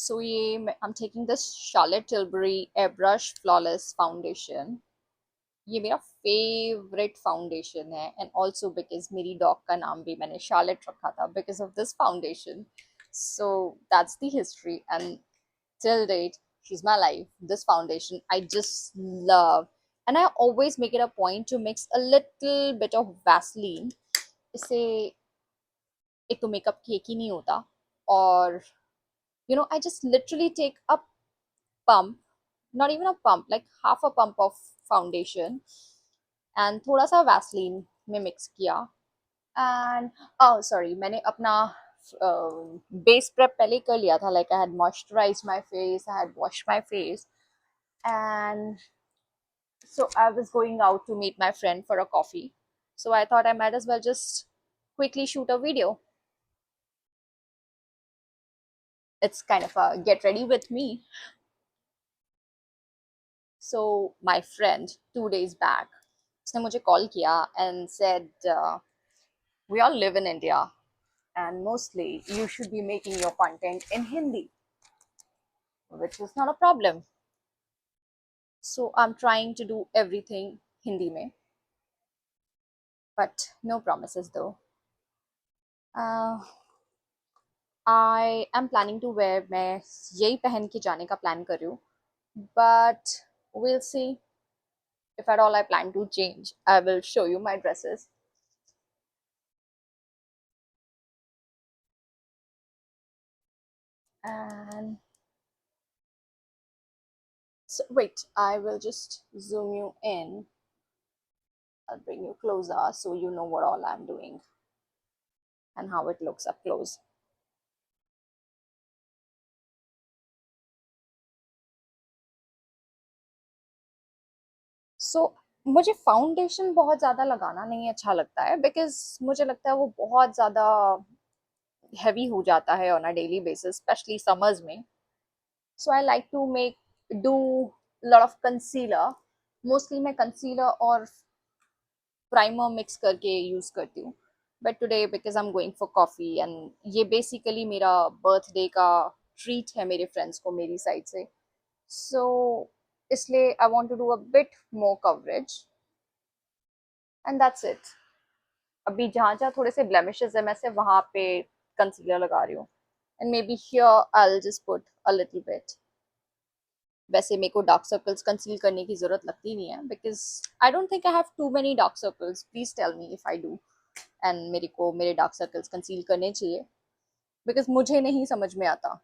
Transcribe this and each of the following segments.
So I'm taking this Charlotte Tilbury Airbrush Flawless Foundation. ये मेरा favourite foundation है and also because मेरी dog का नाम भी मैंने शार्लेट रखा था because of this foundation. So that's the history and till date she's my life. This foundation I just love, and I always make it a point to mix a little bit of Vaseline. इससे एक तो makeup cake ही नहीं होता, और I just literally take a pump, not even a pump, like half a pump of foundation and थोड़ा सा Vaseline में mix किया. एंड सॉरी, मैंने अपना बेस प्रेप पहले ही कर लिया था. Like I had moisturise my face, I had wash my face, and so I was going out to meet my friend for a coffee. So I thought I might as well just quickly shoot a video. It's kind of a get ready with me. So my friend 2 days back, उसने मुझे call किया and said, we all live in India and mostly you should be making your content in Hindi, which is not a problem. So I'm trying to do everything Hindi mein, but no promises though. Uh, I am planning to wear, मैं यही पहन के जाने का plan कर रही हूँ, but we'll see. If at all I plan to change, I will show you my dresses. And so, wait, I will just zoom you in. I'll bring you closer so you know what all I'm doing and how it looks up close. सो मुझे foundation बहुत ज़्यादा लगाना नहीं अच्छा लगता है, because मुझे लगता है वो बहुत ज़्यादा हैवी हो जाता है on a daily basis, specially summers में. So I like to make do lot of concealer. Mostly मैं कंसीलर और प्राइमर मिक्स करके यूज़ करती हूँ. But today because I am going for coffee, and ये बेसिकली मेरा बर्थडे का treat है मेरे फ्रेंड्स को मेरी साइड से. सो इसलिए I want to do a bit more coverage, and that's it. अभी जहाँ जहाँ थोड़े से ब्लेमिशेस है मैं सिर्फ वहाँ पे कंसीलर लगा रही हूँ, and may be here I will just put a little bit. वैसे मेरे को डार्क सर्कल्स कंसील करने की जरूरत लगती नहीं है, because I don't think I have too many dark circles. Please tell me if I do, and मेरे को मेरे डार्क सर्कल्स कंसील करने चाहिए, बिकॉज मुझे नहीं समझ में आता.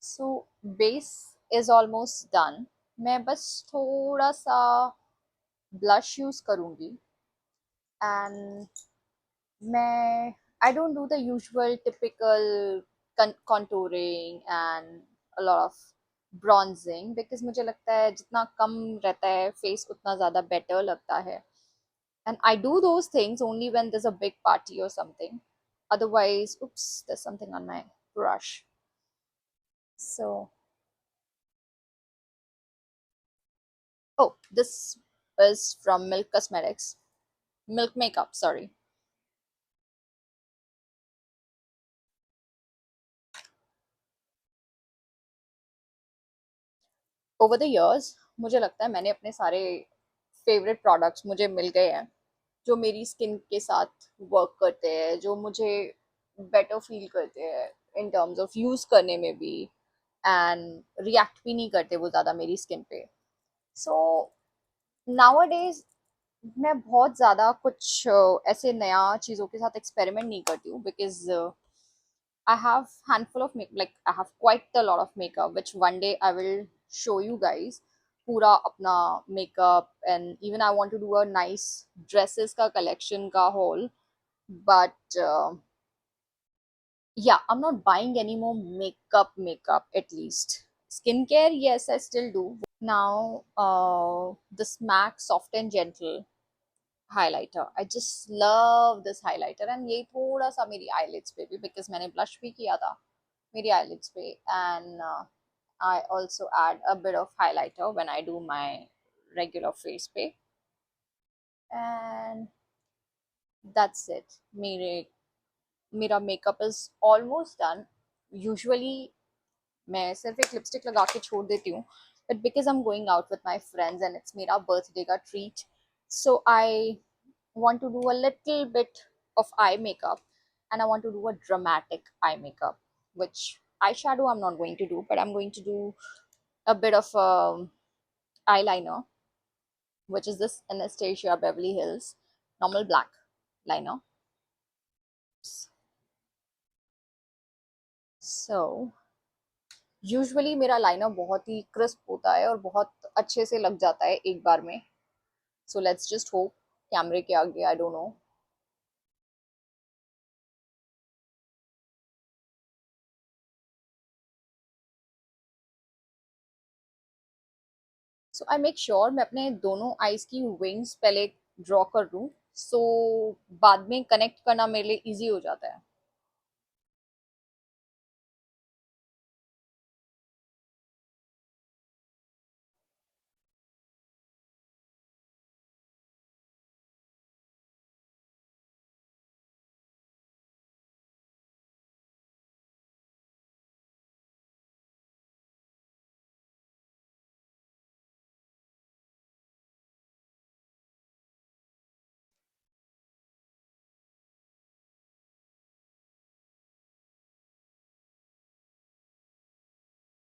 So base is almost done. मैं बस थोड़ा सा ब्लश यूज करूंगी, एंड मैं I don't do the usual typical contouring and a lot of bronzing, because मुझे लगता है जितना कम रहता है फेस उतना ज़्यादा better लगता है. And I do those things only when there's a big party or something. Otherwise, oops, there's something on my brush. So, oh, this is from Milk Cosmetics. Milk Makeup, sorry. Over the years मुझे लगता है मैंने अपने सारे favourite products मुझे मिल गए हैं जो मेरी स्किन के साथ वर्क करते हैं, जो मुझे बेटर फील करते हैं इन टर्म्स ऑफ यूज़ करने में भी, एंड रिएक्ट भी नहीं करते वो ज़्यादा मेरी स्किन पे. सो नाउअडेज मैं बहुत ज़्यादा कुछ ऐसे नया चीज़ों के साथ एक्सपेरिमेंट नहीं करती हूँ, because I have handful of make, like I have quite a lot of makeup which one day I will show you guys. पूरा अपना makeup, and even I want to do a nice dresses का collection का haul. But yeah, I'm not buying any more makeup at least. Skincare, yes, I still do. Now, this MAC Soft and Gentle. highlighter. I just love this highlighter, and ये थोड़ा सा मेरी eyelids पे भी, because मैंने blush भी किया था मेरी eyelids पे, and I also add a bit of highlighter when I do my regular face पे, and that's it. मेरा makeup is almost done. Usually मैं सिर्फ एक लिपस्टिक लगा के छोड़ देती हूँ, but because I'm going out with my friends and it's मेरा birthday का treat, so I want to do a little bit of eye makeup, and I want to do a dramatic eye makeup, which eyeshadow I'm not going to do, but I'm going to do a bit of eyeliner, which is this Anastasia Beverly Hills normal black liner. So usually मेरा liner बहुत ही crisp होता है और बहुत अच्छे से लग जाता है एक बार में. So let's just hope. कैमरे के आगे I don't know. So I make sure मैं अपने दोनों आईज की विंग्स पहले ड्रॉ कर दूं, सो बाद में कनेक्ट करना मेरे लिए इजी हो जाता है.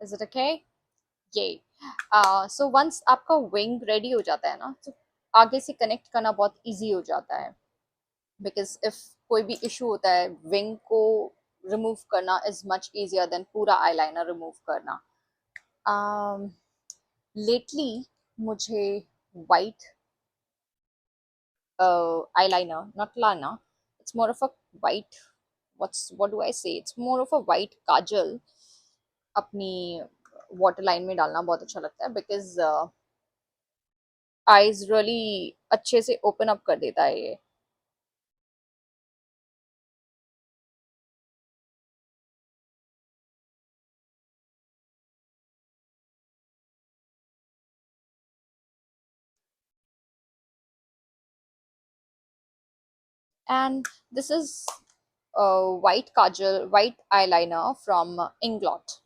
Is it okay? ये सो वंस आपका विंग रेडी हो जाता है ना, तो आगे से कनेक्ट करना बहुत इजी हो जाता है, बिकॉज इफ कोई भी इशू होता है विंग को रिमूव करना इज मच इजियर देन पूरा आईलाइनर रिमूव करना. लेटली मुझे white eyeliner, not lana. It's more of a white. What do I say? It's more of a white kajal. अपनी वाटर लाइन में डालना बहुत अच्छा लगता है, बिकॉज आईज रियली अच्छे से ओपन अप कर देता है ये. And this is white kajal, white eyeliner from Inglot.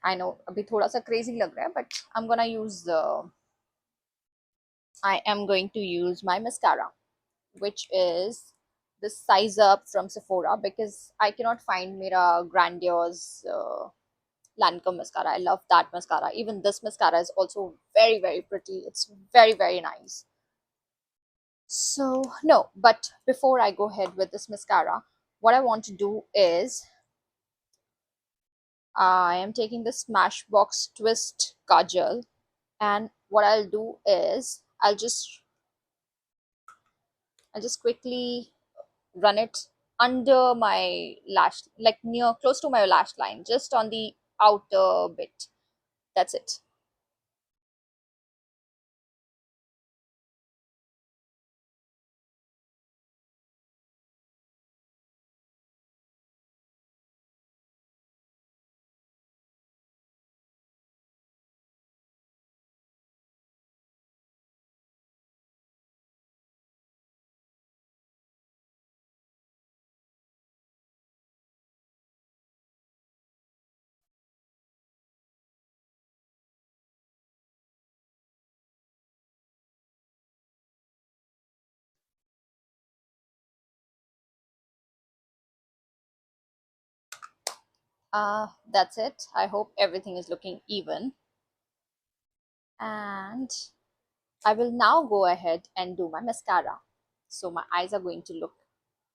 I know अभी थोड़ा सा क्रेजी लग रहा है, but I am going to use my mascara, which is the Size Up from Sephora, because I cannot find Mira Grandiore's Lancome mascara. I love that mascara. Even this mascara is also very, very pretty. It's very, very nice. So, no, but before I go ahead with this mascara, what I want to do is I am taking the Smashbox Twist Kajal, and what I'll do is I'll just quickly run it under my lash, like near close to my lash line, just on the outer bit. That's it. That's it. I hope everything is looking even. And I will now go ahead and do my mascara. So my eyes are going to look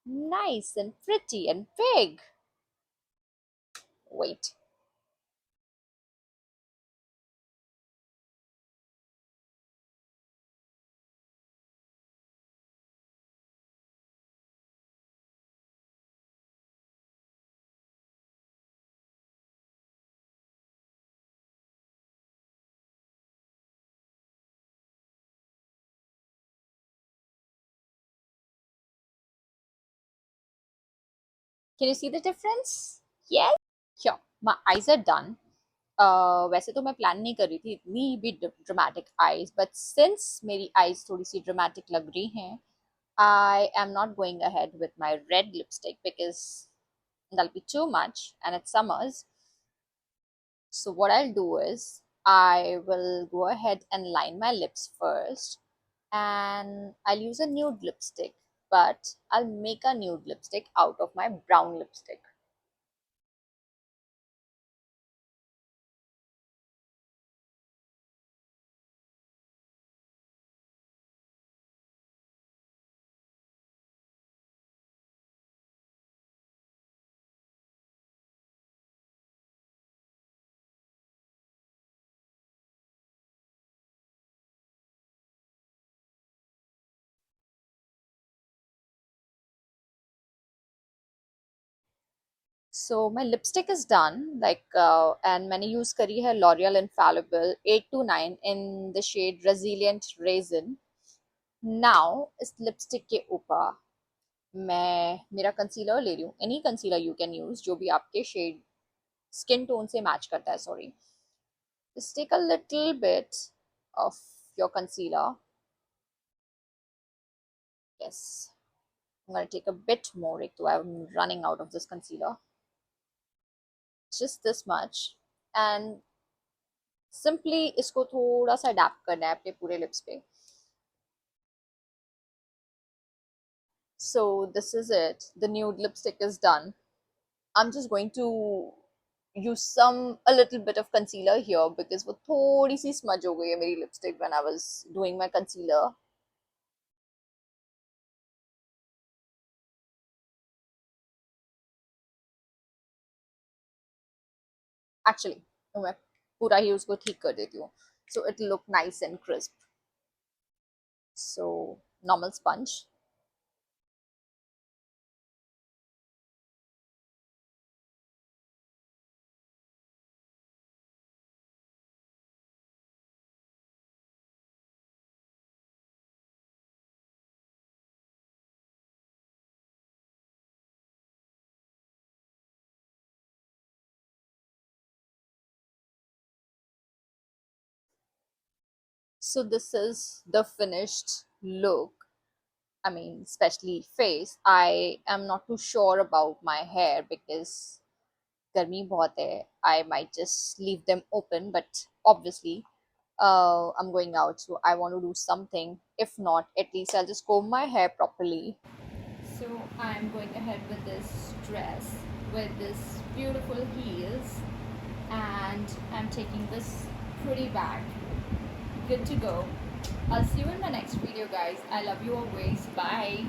nice and pretty and big. Wait. Can you see the difference? Yes. Sure. My eyes are done. वैसे तो मैं plan नहीं कर रही थी इतनी भी dramatic eyes but since मेरी आईज थोड़ी सी ड्रामेटिक लग रही हैं I am not going ahead with my red lipstick because that'll be too much and it's summers. So what I'll do is I will go ahead and line my lips first and I'll use a nude lipstick, but I'll make a nude lipstick out of my brown lipstick. So my lipstick is done, and मैंने use करी है L'Oreal Infallible 829 in the shade Resilient Raisin. Now इस lipstick के ऊपर मैं मेरा concealer ले रही हूँ. Any concealer you can use जो भी आपके शेड स्किन टोन से मैच करता है. Sorry, just take a little bit of your concealer. Yes, I'm gonna take a bit more. एक तो I'm running out of this concealer. Just this much, and simply इसको थोड़ा सा dab करना है अपने पूरे लिप्स पे. So this is it. The nude lipstick is done. I'm just going to use a little bit of concealer here because वो थोड़ी सी smudge हो गई है मेरी lipstick when I was doing my concealer. Actually, तो मैं पूरा ही उसको ठीक कर देती हूँ. So it'll look nice and crisp. So normal sponge. So this is the finished look. I mean, especially face. I am not too sure about my hair because गर्मी बहुत है. I might just leave them open, but obviously, I'm going out, so I want to do something. If not, at least I'll just comb my hair properly. So I'm going ahead with this dress with this beautiful heels, and I'm taking this pretty bag. Good to go. I'll see you in my next video, guys. I love you always. Bye.